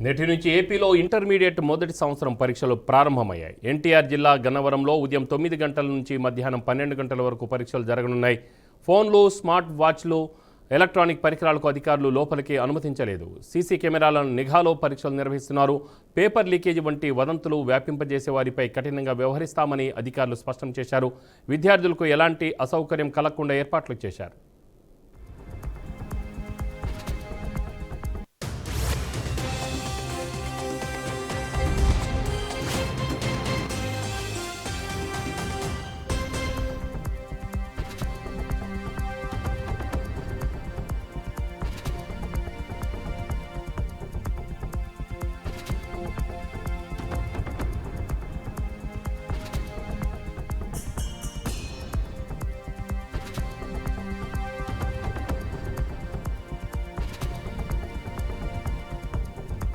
నేటి నుంచి ఏపీలో ఇంటర్మీడియట్ మొదటి సంవత్సరం పరీక్షలు ప్రారంభమయ్యాయి. ఎన్టీఆర్ జిల్లా గన్నవరంలో ఉదయం 9 గంటల నుంచి మధ్యాహ్నం 12 గంటల వరకు పరీక్షలు జరగనున్నాయి. ఫోన్లు, స్మార్ట్ వాచ్లు, ఎలక్ట్రానిక్ పరికరాలకు అధికారులు లోపలికి అనుమతించలేదు. సీసీ కెమెరాల నిఘాలో పరీక్షలు నిర్వహిస్తున్నారు. పేపర్ లీకేజీ వంటి వదంతులు వ్యాపింపజేసే వారిపై కఠినంగా వ్యవహరిస్తామని అధికారులు స్పష్టం చేశారు. విద్యార్థులకు ఎలాంటి అసౌకర్యం కలగకుండా ఏర్పాట్లు చేశారు.